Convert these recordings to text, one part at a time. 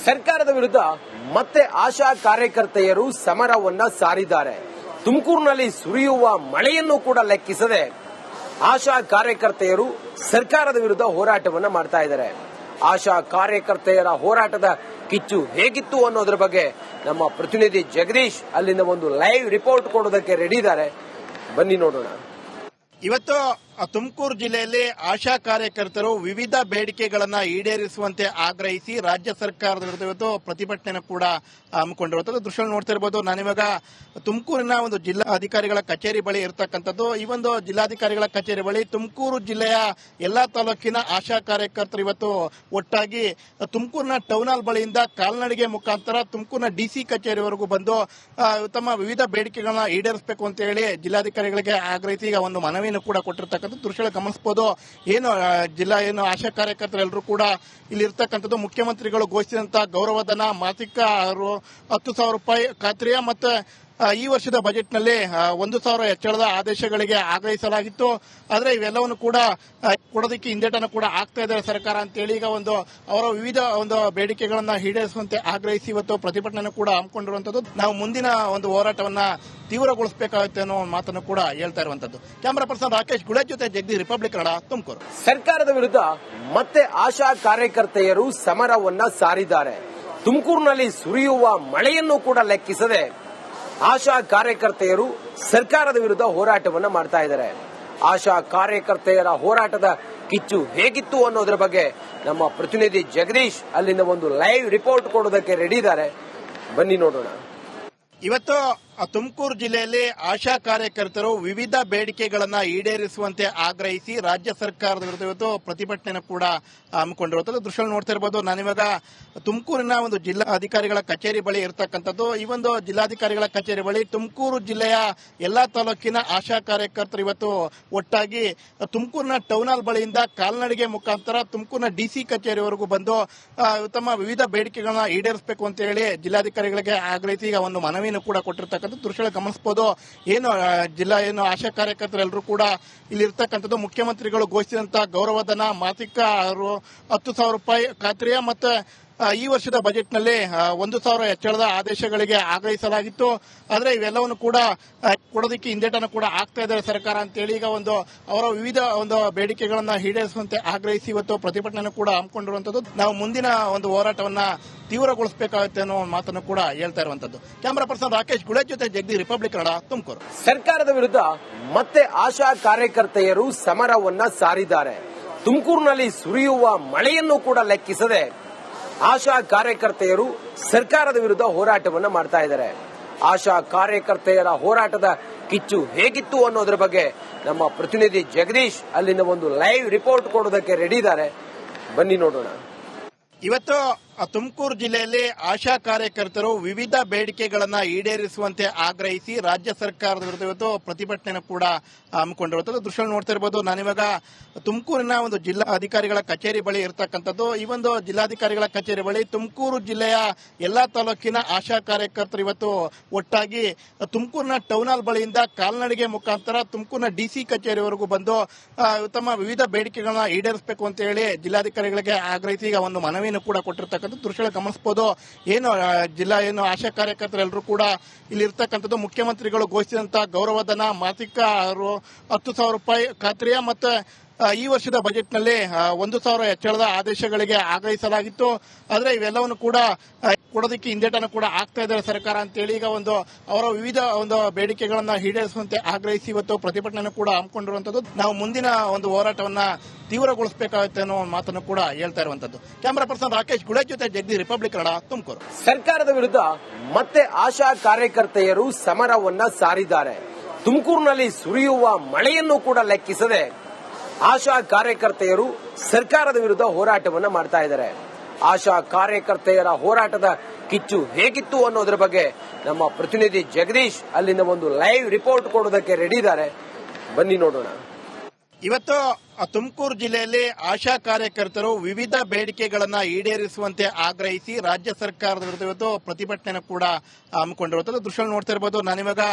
ಸರ್ಕಾರದ ವಿರುದ್ಧ ಮತ್ತೆ ಆಶಾ ಕಾರ್ಯಕರ್ತೆಯರು ಸಮರವನ್ನ ಸಾರಿದ್ದಾರೆ. ತುಮಕೂರಿನಲ್ಲಿ ಸುರಿಯುವ ಮಳೆಯನ್ನು ಕೂಡ ಲೆಕ್ಕಿಸದೆ ಆಶಾ ಕಾರ್ಯಕರ್ತೆಯರು ಸರ್ಕಾರದ ವಿರುದ್ಧ ಹೋರಾಟವನ್ನ ಮಾಡ್ತಾ ಇದ್ದಾರೆ. ಆಶಾ ಕಾರ್ಯಕರ್ತೆಯರ ಹೋರಾಟದ ಕಿಚ್ಚು ಹೇಗಿತ್ತು ಅನ್ನೋದ್ರ ಬಗ್ಗೆ ನಮ್ಮ ಪ್ರತಿನಿಧಿ ಜಗದೀಶ್ ಅಲ್ಲಿಂದ ಒಂದು ಲೈವ್ ರಿಪೋರ್ಟ್ ಕೊಡೋದಕ್ಕೆ ರೆಡಿ ಇದ್ದಾರೆ. ಬನ್ನಿ ನೋಡೋಣ. ಇವತ್ತು ತುಮಕೂರು ಜಿಲ್ಲೆಯಲ್ಲಿ ಆಶಾ ಕಾರ್ಯಕರ್ತರು ವಿವಿಧ ಬೇಡಿಕೆಗಳನ್ನು ಈಡೇರಿಸುವಂತೆ ಆಗ್ರಹಿಸಿ ರಾಜ್ಯ ಸರ್ಕಾರದ ವಿರುದ್ಧ ಇವತ್ತು ಪ್ರತಿಭಟನೆ ಕೂಡ ಹಮ್ಮಿಕೊಂಡಿರುವಂತದ್ದು ದೃಶ್ಯ ನೋಡ್ತಾ ಇರಬಹುದು. ನಾನಿವಾಗ ತುಮಕೂರಿನ ಒಂದು ಜಿಲ್ಲಾ ಅಧಿಕಾರಿಗಳ ಕಚೇರಿ ಬಳಿ ಇರತಕ್ಕಂಥದ್ದು. ಈ ಒಂದು ಜಿಲ್ಲಾಧಿಕಾರಿಗಳ ಕಚೇರಿ ಬಳಿ ತುಮಕೂರು ಜಿಲ್ಲೆಯ ಎಲ್ಲಾ ತಾಲೂಕಿನ ಆಶಾ ಕಾರ್ಯಕರ್ತರು ಇವತ್ತು ಒಟ್ಟಾಗಿ ತುಮಕೂರಿನ ಟೌನ್ ಹಾಲ್ ಬಳಿಯಿಂದ ಕಾಲ್ನಡಿಗೆ ಮುಖಾಂತರ ತುಮಕೂರಿನ ಡಿಸಿ ಕಚೇರಿವರೆಗೂ ಬಂದು ತಮ್ಮ ವಿವಿಧ ಬೇಡಿಕೆಗಳನ್ನ ಈಡೇರಿಸಬೇಕು ಅಂತ ಹೇಳಿ ಜಿಲ್ಲಾಧಿಕಾರಿಗಳಿಗೆ ಆಗ್ರಹಿಸಿ ಈಗ ಒಂದು ಮನವಿಯನ್ನು ಕೂಡ ಕೊಟ್ಟಿರ್ತಕ್ಕಂಥ ದೃಶ್ಯ ಗಮನಿಸಬಹುದು. ಏನು ಆಶಾ ಕಾರ್ಯಕರ್ತರೆಲ್ಲರೂ ಕೂಡ ಇಲ್ಲಿ ಇರ್ತಕ್ಕಂಥದ್ದು ಮುಖ್ಯಮಂತ್ರಿಗಳು ಘೋಷಿಸಿದಂತಹ ಗೌರವಧನ, ಮಾಸಿಕ 10,000 ರೂಪಾಯಿ ಖಾತ್ರಿಯ ಮತ್ತು ಈ ವರ್ಷದ ಬಜೆಟ್ನಲ್ಲಿ 1,000 ಹೆಚ್ಚಳದ ಆದೇಶಗಳಿಗೆ ಆಗ್ರಹಿಸಲಾಗಿತ್ತು. ಆದರೆ ಇವೆಲ್ಲವನ್ನು ಕೂಡ ಕೊಡೋದಕ್ಕೆ ಹಿಂದೇಟನ್ನು ಕೂಡ ಆಗ್ತಾ ಇದ್ದಾರೆ ಸರ್ಕಾರ ಅಂತೇಳಿ ಈಗ ಒಂದು ಅವರ ವಿವಿಧ ಒಂದು ಬೇಡಿಕೆಗಳನ್ನ ಈಡೇರಿಸುವಂತೆ ಆಗ್ರಹಿಸಿ ಇವತ್ತು ಪ್ರತಿಭಟನೆ ಕೂಡ ಹಮ್ಮಿಕೊಂಡಿರುವಂತದ್ದು. ನಾವು ಮುಂದಿನ ಒಂದು ಹೋರಾಟವನ್ನ ತೀವ್ರಗೊಳಿಸಬೇಕಾಗುತ್ತೆ ಅನ್ನೋ ಒಂದು ಮಾತನ್ನು ಕೂಡ ಹೇಳ್ತಾ ಇರುವಂತದ್ದು. ಕ್ಯಾಮರಾ ಪರ್ಸನ್ ರಾಕೇಶ್ ಗುಳೇಜ್ ಜೊತೆ ಜಗದೀಶ್, ರಿಪಬ್ಲಿಕ್ ಕನ್ನಡ, ತುಮಕೂರು. ಸರ್ಕಾರದ ವಿರುದ್ಧ ಮತ್ತೆ ಆಶಾ ಕಾರ್ಯಕರ್ತೆಯರು ಸಮರವನ್ನ ಸಾರಿದ್ದಾರೆ. ತುಮಕೂರಿನಲ್ಲಿ ಸುರಿಯುವ ಮಳೆಯನ್ನು ಕೂಡ ಲೆಕ್ಕಿಸದೆ ಆಶಾ ಕಾರ್ಯಕರ್ತೆಯರು ಸರ್ಕಾರದ ವಿರುದ್ಧ ಹೋರಾಟವನ್ನ ಮಾಡ್ತಾ ಇದ್ದಾರೆ. ಆಶಾ ಕಾರ್ಯಕರ್ತೆಯರ ಹೋರಾಟದ ಕಿಚ್ಚು ಹೇಗಿತ್ತು ಅನ್ನೋದ್ರ ಬಗ್ಗೆ ನಮ್ಮ ಪ್ರತಿನಿಧಿ ಜಗದೀಶ್ ಅಲ್ಲಿಂದ ಒಂದು ಲೈವ್ ರಿಪೋರ್ಟ್ ಕೊಡೋದಕ್ಕೆ ರೆಡಿ ಇದ್ದಾರೆ. ಬನ್ನಿ ನೋಡೋಣ. ಇವತ್ತು ತುಮಕೂರು ಜಿಲ್ಲೆಯಲ್ಲಿ ಆಶಾ ಕಾರ್ಯಕರ್ತರು ವಿವಿಧ ಬೇಡಿಕೆಗಳನ್ನು ಈಡೇರಿಸುವಂತೆ ಆಗ್ರಹಿಸಿ ರಾಜ್ಯ ಸರ್ಕಾರದ ವಿರುದ್ಧ ಇವತ್ತು ಪ್ರತಿಭಟನೆ ಕೂಡ ಹಮ್ಮಿಕೊಂಡಿರುವಂತದ್ದು ದೃಶ್ಯ ನೋಡ್ತಾ ಇರಬಹುದು. ನಾನಿವಾಗ ತುಮಕೂರಿನ ಒಂದು ಜಿಲ್ಲಾ ಅಧಿಕಾರಿಗಳ ಕಚೇರಿ ಬಳಿ ಇರತಕ್ಕಂಥದ್ದು. ಈ ಒಂದು ಜಿಲ್ಲಾಧಿಕಾರಿಗಳ ಕಚೇರಿ ಬಳಿ ತುಮಕೂರು ಜಿಲ್ಲೆಯ ಎಲ್ಲಾ ತಾಲೂಕಿನ ಆಶಾ ಕಾರ್ಯಕರ್ತರು ಇವತ್ತು ಒಟ್ಟಾಗಿ ತುಮಕೂರಿನ ಟೌನ್ ಹಾಲ್ ಬಳಿಯಿಂದ ಕಾಲ್ನಡಿಗೆ ಮುಖಾಂತರ ತುಮಕೂರಿನ ಡಿಸಿ ಕಚೇರಿವರೆಗೂ ಬಂದು ತಮ್ಮ ವಿವಿಧ ಬೇಡಿಕೆಗಳನ್ನ ಈಡೇರಿಸಬೇಕು ಅಂತ ಹೇಳಿ ಜಿಲ್ಲಾಧಿಕಾರಿಗಳಿಗೆ ಆಗ್ರಹಿಸಿ ಈಗ ಒಂದು ಮನವಿಯನ್ನು ಕೂಡ ಕೊಟ್ಟಿರ್ತಕ್ಕಂಥ ದೃಶ್ಯ ಗಮನಿಸಬಹುದು. ಏನು ಆಶಾ ಕಾರ್ಯಕರ್ತರೆಲ್ಲರೂ ಕೂಡ ಇಲ್ಲಿ ಇರ್ತಕ್ಕಂಥದ್ದು ಮುಖ್ಯಮಂತ್ರಿಗಳು ಘೋಷಿಸಿದಂತಹ ಗೌರವಧನ, ಮಾಸಿಕ 10,000 ರೂಪಾಯಿ ಖಾತ್ರಿಯ ಮತ್ತು ಈ ವರ್ಷದ ಬಜೆಟ್ನಲ್ಲಿ 1,000 ಹೆಚ್ಚಳದ ಆದೇಶಗಳಿಗೆ ಆಗ್ರಹಿಸಲಾಗಿತ್ತು. ಆದರೆ ಇವೆಲ್ಲವನ್ನು ಕೂಡ ಕೊಡೋದಕ್ಕೆ ಹಿಂದೇಟನ್ನು ಕೂಡ ಆಗ್ತಾ ಇದ್ದಾರೆ ಸರ್ಕಾರ ಅಂತೇಳಿ ಈಗ ಒಂದು ಅವರ ವಿವಿಧ ಒಂದು ಬೇಡಿಕೆಗಳನ್ನ ಈಡೇರಿಸುವಂತೆ ಆಗ್ರಹಿಸಿ ಇವತ್ತು ಪ್ರತಿಭಟನೆ ಕೂಡ ಹಮ್ಮಿಕೊಂಡಿರುವಂತದ್ದು. ನಾವು ಮುಂದಿನ ಒಂದು ಹೋರಾಟವನ್ನ ತೀವ್ರಗೊಳಿಸಬೇಕಾಗುತ್ತೆ ಅನ್ನೋ ಒಂದು ಮಾತನ್ನು ಕೂಡ ಹೇಳ್ತಾ ಇರುವಂತದ್ದು. ಕ್ಯಾಮರಾ ಪರ್ಸನ್ ರಾಕೇಶ್ ಗುಳೇಜ್ ಜೊತೆ ಜಗದೀಶ್, ರಿಪಬ್ಲಿಕ್ ಕನ್ನಡ, ತುಮಕೂರು. ಸರ್ಕಾರದ ವಿರುದ್ಧ ಮತ್ತೆ ಆಶಾ ಕಾರ್ಯಕರ್ತೆಯರು ಸಮರವನ್ನ ಸಾರಿದ್ದಾರೆ. ತುಮಕೂರಿನಲ್ಲಿ ಸುರಿಯುವ ಮಳೆಯನ್ನು ಕೂಡ ಲೆಕ್ಕಿಸದೆ ಆಶಾ ಕಾರ್ಯಕರ್ತೆಯರು ಸರ್ಕಾರದ ವಿರುದ್ಧ ಹೋರಾಟವನ್ನ ಮಾಡ್ತಾ ಇದ್ದಾರೆ. ಆಶಾ ಕಾರ್ಯಕರ್ತೆಯರ ಹೋರಾಟದ ಕಿಚ್ಚು ಹೇಗಿತ್ತು ಅನ್ನೋದ್ರ ಬಗ್ಗೆ ನಮ್ಮ ಪ್ರತಿನಿಧಿ ಜಗದೀಶ್ ಅಲ್ಲಿಂದ ಒಂದು ಲೈವ್ ರಿಪೋರ್ಟ್ ಕೊಡೋದಕ್ಕೆ ರೆಡಿ ಇದ್ದಾರೆ. ಬನ್ನಿ ನೋಡೋಣ. ಇವತ್ತು ತುಮಕೂರು ಜಿಲ್ಲೆಯಲ್ಲಿ ಆಶಾ ಕಾರ್ಯಕರ್ತರು ವಿವಿಧ ಬೇಡಿಕೆಗಳನ್ನು ಈಡೇರಿಸುವಂತೆ ಆಗ್ರಹಿಸಿ ರಾಜ್ಯ ಸರ್ಕಾರದ ವಿರುದ್ಧ ಇವತ್ತು ಪ್ರತಿಭಟನೆ ಕೂಡ ಹಮ್ಮಿಕೊಂಡಿರುವಂತದ್ದು ದೃಶ್ಯ ನೋಡ್ತಾ ಇರಬಹುದು. ನಾನಿವಾಗ ತುಮಕೂರಿನ ಒಂದು ಜಿಲ್ಲಾ ಅಧಿಕಾರಿಗಳ ಕಚೇರಿ ಬಳಿ ಇರತಕ್ಕಂಥದ್ದು. ಈ ಒಂದು ಜಿಲ್ಲಾಧಿಕಾರಿಗಳ ಕಚೇರಿ ಬಳಿ ತುಮಕೂರು ಜಿಲ್ಲೆಯ ಎಲ್ಲಾ ತಾಲೂಕಿನ ಆಶಾ ಕಾರ್ಯಕರ್ತರು ಇವತ್ತು ಒಟ್ಟಾಗಿ ತುಮಕೂರಿನ ಟೌನ್ ಹಾಲ್ ಬಳಿಯಿಂದ ಕಾಲ್ನಡಿಗೆ ಮುಖಾಂತರ ತುಮಕೂರಿನ ಡಿಸಿ ಕಚೇರಿವರೆಗೂ ಬಂದು ತಮ್ಮ ವಿವಿಧ ಬೇಡಿಕೆಗಳನ್ನ ಈಡೇರಿಸಬೇಕು ಅಂತ ಹೇಳಿ ಜಿಲ್ಲಾಧಿಕಾರಿಗಳಿಗೆ ಆಗ್ರಹಿಸಿ ಈಗ ಒಂದು ಮನವಿಯನ್ನು ಕೂಡ ಕೊಟ್ಟಿರ್ತಕ್ಕಂಥ ದೃಶ್ಯ ಗಮನಿಸಬಹುದು. ಏನು ಆಶಾ ಕಾರ್ಯಕರ್ತರೆಲ್ಲರೂ ಕೂಡ ಇಲ್ಲಿ ಇರ್ತಕ್ಕಂಥದ್ದು ಮುಖ್ಯಮಂತ್ರಿಗಳು ಘೋಷಿಸಿದಂತಹ ಗೌರವಧನ, ಮಾಸಿಕ 10,000 ರೂಪಾಯಿ ಖಾತ್ರಿಯ ಮತ್ತು ಈ ವರ್ಷದ ಬಜೆಟ್ನಲ್ಲಿ 1,000 ಹೆಚ್ಚಳದ ಆದೇಶಗಳಿಗೆ ಆಗ್ರಹಿಸಲಾಗಿತ್ತು. ಆದರೆ ಇವೆಲ್ಲವನ್ನು ಕೂಡ ಕೊಡೋದಕ್ಕೆ ಹಿಂದೇಟನ್ನು ಕೂಡ ಆಗ್ತಾ ಇದ್ದಾರೆ ಸರ್ಕಾರ ಅಂತೇಳಿ ಈಗ ಒಂದು ಅವರ ವಿವಿಧ ಒಂದು ಬೇಡಿಕೆಗಳನ್ನ ಈಡೇರಿಸುವಂತೆ ಆಗ್ರಹಿಸಿ ಇವತ್ತು ಪ್ರತಿಭಟನೆ ಕೂಡ ಹಮ್ಮಿಕೊಂಡಿರುವಂತದ್ದು. ನಾವು ಮುಂದಿನ ಒಂದು ಹೋರಾಟವನ್ನ ತೀವ್ರಗೊಳಿಸಬೇಕಾಗುತ್ತೆ ಅನ್ನೋ ಒಂದು ಮಾತನ್ನು ಕೂಡ ಹೇಳ್ತಾ ಇರುವಂತದ್ದು. ಕ್ಯಾಮರಾ ಪರ್ಸನ್ ರಾಕೇಶ್ ಗುಳೇಜ್ ಜೊತೆ ಜಗದೀಶ್, ರಿಪಬ್ಲಿಕ್ ಕನ್ನಡ, ತುಮಕೂರು. ಸರ್ಕಾರದ ವಿರುದ್ಧ ಮತ್ತೆ ಆಶಾ ಕಾರ್ಯಕರ್ತೆಯರು ಸಮರವನ್ನ ಸಾರಿದ್ದಾರೆ. ತುಮಕೂರಿನಲ್ಲಿ ಸುರಿಯುವ ಮಳೆಯನ್ನು ಕೂಡ ಲೆಕ್ಕಿಸದೆ ಆಶಾ ಕಾರ್ಯಕರ್ತೆಯರು ಸರ್ಕಾರದ ವಿರುದ್ಧ ಹೋರಾಟವನ್ನ ಮಾಡ್ತಾ ಇದ್ದಾರೆ. ಆಶಾ ಕಾರ್ಯಕರ್ತೆಯರ ಹೋರಾಟದ ಕಿಚ್ಚು ಹೇಗಿತ್ತು ಅನ್ನೋದ್ರ ಬಗ್ಗೆ ನಮ್ಮ ಪ್ರತಿನಿಧಿ ಜಗದೀಶ್ ಅಲ್ಲಿಂದ ಒಂದು ಲೈವ್ ರಿಪೋರ್ಟ್ ಕೊಡೋದಕ್ಕೆ ರೆಡಿ ಇದ್ದಾರೆ. ಬನ್ನಿ ನೋಡೋಣ. ಇವತ್ತು ತುಮಕೂರು ಜಿಲ್ಲೆಯಲ್ಲಿ ಆಶಾ ಕಾರ್ಯಕರ್ತರು ವಿವಿಧ ಬೇಡಿಕೆಗಳನ್ನ ಈಡೇರಿಸುವಂತೆ ಆಗ್ರಹಿಸಿ ರಾಜ್ಯ ಸರ್ಕಾರದ ವಿರುದ್ಧ ಇವತ್ತು ಪ್ರತಿಭಟನೆ ಕೂಡ ಹಮ್ಮಿಕೊಂಡಿರುವಂತದ್ದು ದೃಶ್ಯ ನೋಡ್ತಾ ಇರಬಹುದು. ನಾನಿವಾಗ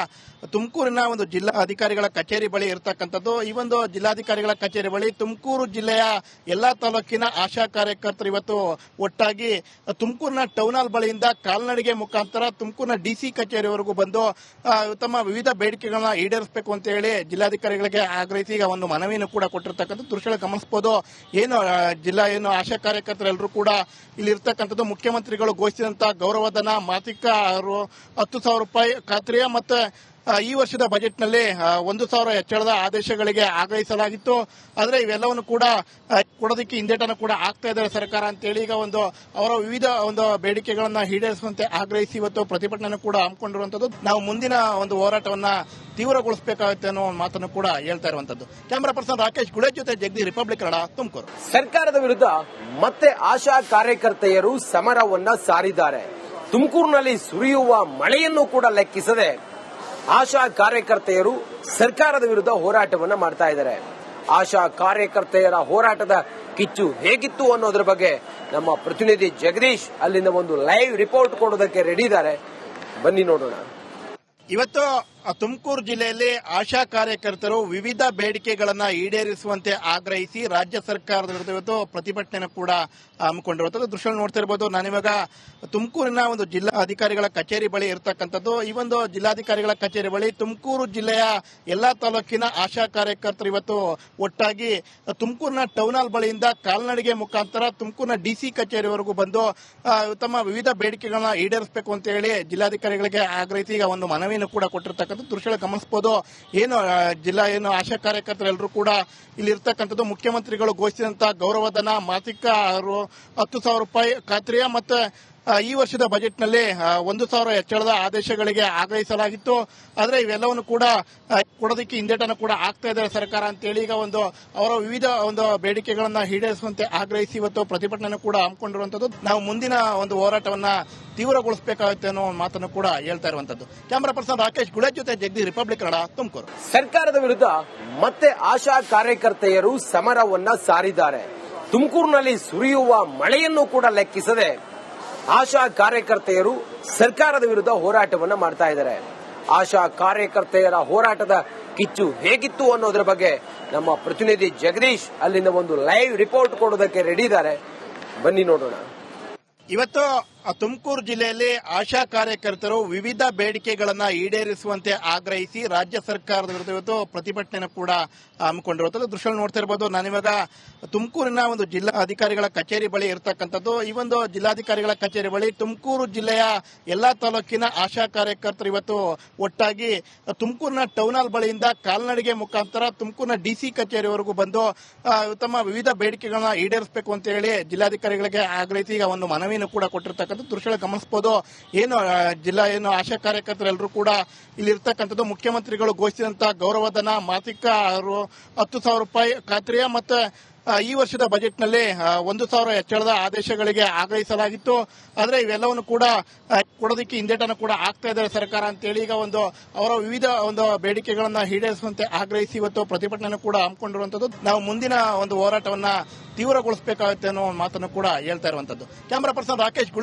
ತುಮಕೂರಿನ ಒಂದು ಜಿಲ್ಲಾ ಅಧಿಕಾರಿಗಳ ಕಚೇರಿ ಬಳಿ ಇರತಕ್ಕಂಥದ್ದು. ಈ ಒಂದು ಜಿಲ್ಲಾಧಿಕಾರಿಗಳ ಕಚೇರಿ ಬಳಿ ತುಮಕೂರು ಜಿಲ್ಲೆಯ ಎಲ್ಲಾ ತಾಲೂಕಿನ ಆಶಾ ಕಾರ್ಯಕರ್ತರು ಇವತ್ತು ಒಟ್ಟಾಗಿ ತುಮಕೂರಿನ ಟೌನ್ ಹಾಲ್ ಬಳಿಯಿಂದ ಕಾಲ್ನಡಿಗೆ ಮುಖಾಂತರ ತುಮಕೂರಿನ ಡಿಸಿ ಕಚೇರಿವರೆಗೂ ಬಂದು ತಮ್ಮ ವಿವಿಧ ಬೇಡಿಕೆಗಳನ್ನ ಈಡೇರಿಸಬೇಕು ಅಂತ ಹೇಳಿ ಜಿಲ್ಲಾಧಿಕಾರಿಗಳಿಗೆ ಆಗ್ರಹಿಸಿ ಈಗ ಒಂದು ಮನವಿಯನ್ನು ಕೂಡ ಕೊಟ್ಟಿರ್ತಕ್ಕಂಥ ದೃಶ್ಯ ಗಮನಿಸಬಹುದು. ಏನು ಆಶಾ ಕಾರ್ಯಕರ್ತರೆಲ್ಲರೂ ಕೂಡ ಇಲ್ಲಿ ಇರ್ತಕ್ಕಂಥದ್ದು ಮುಖ್ಯಮಂತ್ರಿಗಳು ಘೋಷಿಸಿದಂತಹ ಗೌರವಧನ, ಮಾಸಿಕ 10,000 ರೂಪಾಯಿ ಖಾತ್ರಿಯ ಮತ್ತೆ ಈ ವರ್ಷದ ಬಜೆಟ್ನಲ್ಲಿ 1,000 ಹೆಚ್ಚಳದ ಆದೇಶಗಳಿಗೆ ಆಗ್ರಹಿಸಲಾಗಿತ್ತು. ಆದರೆ ಇವೆಲ್ಲವನ್ನು ಕೂಡ ಕೊಡೋದಕ್ಕೆ ಹಿಂದೇಟನ್ನು ಕೂಡ ಆಗ್ತಾ ಇದ್ದಾರೆ ಸರ್ಕಾರ ಅಂತೇಳಿ ಈಗ ಒಂದು ಅವರ ವಿವಿಧ ಒಂದು ಬೇಡಿಕೆಗಳನ್ನ ಈಡೇರಿಸುವಂತೆ ಆಗ್ರಹಿಸಿ ಇವತ್ತು ಪ್ರತಿಭಟನೆ ಕೂಡ ಹಮ್ಮಿಕೊಂಡಿರುವಂತದ್ದು. ನಾವು ಮುಂದಿನ ಒಂದು ಹೋರಾಟವನ್ನ ತೀವ್ರಗೊಳಿಸಬೇಕಾಗುತ್ತೆ ಅನ್ನೋ ಒಂದು ಮಾತನ್ನು ಕೂಡ ಹೇಳ್ತಾ ಇರುವಂತದ್ದು. ಕ್ಯಾಮರಾ ಪರ್ಸನ್ ರಾಕೇಶ್ ಗುಳೇಜ್ ಜೊತೆ ಜಗದೀಶ್, ರಿಪಬ್ಲಿಕ್ ಕನ್ನಡ, ತುಮಕೂರು. ಸರ್ಕಾರದ ವಿರುದ್ಧ ಮತ್ತೆ ಆಶಾ ಕಾರ್ಯಕರ್ತೆಯರು ಸಮರವನ್ನ ಸಾರಿದ್ದಾರೆ. ತುಮಕೂರಿನಲ್ಲಿ ಸುರಿಯುವ ಮಳೆಯನ್ನು ಕೂಡ ಲೆಕ್ಕಿಸದೆ ಆಶಾ ಕಾರ್ಯಕರ್ತೆಯರು ಸರ್ಕಾರದ ವಿರುದ್ಧ ಹೋರಾಟವನ್ನ ಮಾಡ್ತಾ ಇದ್ದಾರೆ. ಆಶಾ ಕಾರ್ಯಕರ್ತೆಯರ ಹೋರಾಟದ ಕಿಚ್ಚು ಹೇಗಿತ್ತು ಅನ್ನೋದ್ರ ಬಗ್ಗೆ ನಮ್ಮ ಪ್ರತಿನಿಧಿ ಜಗದೀಶ್ ಅಲ್ಲಿಂದ ಒಂದು ಲೈವ್ ರಿಪೋರ್ಟ್ ಕೊಡೋದಕ್ಕೆ ರೆಡಿ ಇದ್ದಾರೆ. ಬನ್ನಿ ನೋಡೋಣ. ಇವತ್ತು ತುಮಕೂರು ಜಿಲ್ಲೆಯಲ್ಲಿ ಆಶಾ ಕಾರ್ಯಕರ್ತರು ವಿವಿಧ ಬೇಡಿಕೆಗಳನ್ನ ಈಡೇರಿಸುವಂತೆ ಆಗ್ರಹಿಸಿ ರಾಜ್ಯ ಸರ್ಕಾರದ ವಿರುದ್ಧ ಇವತ್ತು ಪ್ರತಿಭಟನೆ ಕೂಡ ಹಮ್ಮಿಕೊಂಡಿರುವಂತದ್ದು ದೃಶ್ಯ ನೋಡ್ತಾ ಇರಬಹುದು. ನಾನಿವಾಗ ತುಮಕೂರಿನ ಒಂದು ಜಿಲ್ಲಾ ಅಧಿಕಾರಿಗಳ ಕಚೇರಿ ಬಳಿ ಇರತಕ್ಕಂಥದ್ದು. ಈ ಒಂದು ಜಿಲ್ಲಾಧಿಕಾರಿಗಳ ಕಚೇರಿ ಬಳಿ ತುಮಕೂರು ಜಿಲ್ಲೆಯ ಎಲ್ಲಾ ತಾಲೂಕಿನ ಆಶಾ ಕಾರ್ಯಕರ್ತರು ಇವತ್ತು ಒಟ್ಟಾಗಿ ತುಮಕೂರಿನ ಟೌನ್ ಹಾಲ್ ಬಳಿಯಿಂದ ಕಾಲ್ನಡಿಗೆ ಮುಖಾಂತರ ತುಮಕೂರಿನ ಡಿಸಿ ಕಚೇರಿವರೆಗೂ ಬಂದು ತಮ್ಮ ವಿವಿಧ ಬೇಡಿಕೆಗಳನ್ನ ಈಡೇರಿಸಬೇಕು ಅಂತ ಹೇಳಿ ಜಿಲ್ಲಾಧಿಕಾರಿಗಳಿಗೆ ಆಗ್ರಹಿಸಿ ಈಗ ಒಂದು ಮನವಿಯನ್ನು ಕೂಡ ಕೊಟ್ಟಿರ್ತಕ್ಕಂಥ ದೃಶ್ಯ ಗಮನಿಸಬಹುದು. ಏನು ಆಶಾ ಕಾರ್ಯಕರ್ತರೆಲ್ಲರೂ ಕೂಡ ಇಲ್ಲಿ ಇರ್ತಕ್ಕಂಥದ್ದು ಮುಖ್ಯಮಂತ್ರಿಗಳು ಘೋಷಿಸಿದಂತಹ ಗೌರವಧನ, ಮಾಸಿಕ 10,000 ರೂಪಾಯಿ ಖಾತ್ರಿಯ ಮತ್ತೆ ಈ ವರ್ಷದ ಬಜೆಟ್ನಲ್ಲಿ 1,000 ಹೆಚ್ಚಳದ ಆದೇಶಗಳಿಗೆ ಆಗ್ರಹಿಸಲಾಗಿತ್ತು. ಆದರೆ ಇವೆಲ್ಲವನ್ನು ಕೂಡ ಕೊಡೋದಕ್ಕೆ ಹಿಂದೇಟನ್ನು ಕೂಡ ಆಗ್ತಾ ಇದ್ದಾರೆ ಸರ್ಕಾರ ಅಂತೇಳಿ ಈಗ ಒಂದು ಅವರ ವಿವಿಧ ಒಂದು ಬೇಡಿಕೆಗಳನ್ನ ಈಡೇರಿಸುವಂತೆ ಆಗ್ರಹಿಸಿ ಇವತ್ತು ಪ್ರತಿಭಟನೆ ಕೂಡ ಹಮ್ಮಿಕೊಂಡಿರುವಂತದ್ದು. ನಾವು ಮುಂದಿನ ಒಂದು ಹೋರಾಟವನ್ನ ತೀವ್ರಗೊಳಿಸಬೇಕಾಗುತ್ತೆ ಅನ್ನೋ ಒಂದು ಮಾತನ್ನು ಕೂಡ ಹೇಳ್ತಾ ಇರುವಂತದ್ದು. ಕ್ಯಾಮರಾ ಪರ್ಸನ್ ರಾಕೇಶ್ ಗುಳೇಜ್ ಜೊತೆ ಜಗದೀಶ್, ರಿಪಬ್ಲಿಕ್ ಕನ್ನಡ, ತುಮಕೂರು. ಸರ್ಕಾರದ ವಿರುದ್ಧ ಮತ್ತೆ ಆಶಾ ಕಾರ್ಯಕರ್ತೆಯರು ಸಮರವನ್ನ ಸಾರಿದ್ದಾರೆ. ತುಮಕೂರಿನಲ್ಲಿ ಸುರಿಯುವ ಮಳೆಯನ್ನು ಕೂಡ ಲೆಕ್ಕಿಸದೆ ಆಶಾ ಕಾರ್ಯಕರ್ತೆಯರು ಸರ್ಕಾರದ ವಿರುದ್ಧ ಹೋರಾಟವನ್ನ ಮಾಡ್ತಾ ಇದ್ದಾರೆ. ಆಶಾ ಕಾರ್ಯಕರ್ತೆಯರ ಹೋರಾಟದ ಕಿಚ್ಚು ಹೇಗಿತ್ತು ಅನ್ನೋದ್ರ ಬಗ್ಗೆ ನಮ್ಮ ಪ್ರತಿನಿಧಿ ಜಗದೀಶ್ ಅಲ್ಲಿಂದ ಒಂದು ಲೈವ್ ರಿಪೋರ್ಟ್ ಕೊಡೋದಕ್ಕೆ ರೆಡಿ ಇದ್ದಾರೆ. ಬನ್ನಿ ನೋಡೋಣ. ಇವತ್ತು ತುಮಕೂರು ಜಿಲ್ಲೆಯಲ್ಲಿ ಆಶಾ ಕಾರ್ಯಕರ್ತರು ವಿವಿಧ ಬೇಡಿಕೆಗಳನ್ನ ಈಡೇರಿಸುವಂತೆ ಆಗ್ರಹಿಸಿ ರಾಜ್ಯ ಸರ್ಕಾರದ ವಿರುದ್ಧ ಇವತ್ತು ಪ್ರತಿಭಟನೆ ಕೂಡ ಹಮ್ಮಿಕೊಂಡಿರುವಂತದ್ದು ದೃಶ್ಯ ನೋಡ್ತಾ ಇರಬಹುದು. ನಾನಿವಾಗ ತುಮಕೂರಿನ ಒಂದು ಜಿಲ್ಲಾ ಅಧಿಕಾರಿಗಳ ಕಚೇರಿ ಬಳಿ ಇರತಕ್ಕಂಥದ್ದು. ಈ ಒಂದು ಜಿಲ್ಲಾಧಿಕಾರಿಗಳ ಕಚೇರಿ ಬಳಿ ತುಮಕೂರು ಜಿಲ್ಲೆಯ ಎಲ್ಲಾ ತಾಲೂಕಿನ ಆಶಾ ಕಾರ್ಯಕರ್ತರು ಇವತ್ತು ಒಟ್ಟಾಗಿ ತುಮಕೂರಿನ ಟೌನ್ ಹಾಲ್ ಬಳಿಯಿಂದ ಕಾಲ್ನಡಿಗೆ ಮುಖಾಂತರ ತುಮಕೂರಿನ ಡಿಸಿ ಕಚೇರಿವರೆಗೂ ಬಂದು ತಮ್ಮ ವಿವಿಧ ಬೇಡಿಕೆಗಳನ್ನ ಈಡೇರಿಸಬೇಕು ಅಂತ ಹೇಳಿ ಜಿಲ್ಲಾಧಿಕಾರಿಗಳಿಗೆ ಆಗ್ರಹಿಸಿ ಈಗ ಒಂದು ಮನವಿಯನ್ನು ಕೂಡ ಕೊಟ್ಟಿರ್ತಕ್ಕಂಥ ದೃಶ್ಯ ಗಮನಿಸಬಹುದು. ಏನು ಆಶಾ ಕಾರ್ಯಕರ್ತರೆಲ್ಲರೂ ಕೂಡ ಇಲ್ಲಿ ಇರ್ತಕ್ಕಂಥದ್ದು ಮುಖ್ಯಮಂತ್ರಿಗಳು ಘೋಷಿಸಿದಂತಹ ಗೌರವಧನ, ಮಾಸಿಕ 10,000 ರೂಪಾಯಿ ಖಾತ್ರಿಯ ಮತ್ತೆ ಈ ವರ್ಷದ ಬಜೆಟ್ನಲ್ಲಿ 1,000 ಹೆಚ್ಚಳದ ಆದೇಶಗಳಿಗೆ ಆಗ್ರಹಿಸಲಾಗಿತ್ತು. ಆದರೆ ಇವೆಲ್ಲವನ್ನು ಕೂಡ ಕೊಡೋದಕ್ಕೆ ಹಿಂದೇಟನ್ನು ಕೂಡ ಆಗ್ತಾ ಇದ್ದಾರೆ ಸರ್ಕಾರ ಅಂತೇಳಿ ಈಗ ಒಂದು ಅವರ ವಿವಿಧ ಒಂದು ಬೇಡಿಕೆಗಳನ್ನ ಈಡೇರಿಸುವಂತೆ ಆಗ್ರಹಿಸಿ ಇವತ್ತು ಪ್ರತಿಭಟನೆ ಕೂಡ ಹಮ್ಮಿಕೊಂಡಿರುವಂತದ್ದು. ನಾವು ಮುಂದಿನ ಒಂದು ಹೋರಾಟವನ್ನ ತೀವ್ರಗೊಳಿಸಬೇಕಾಗುತ್ತೆ ಅನ್ನೋ ಒಂದು ಮಾತನ್ನು ಕೂಡ ಹೇಳ್ತಾ ಇರುವಂತದ್ದು. Camera person Rakesh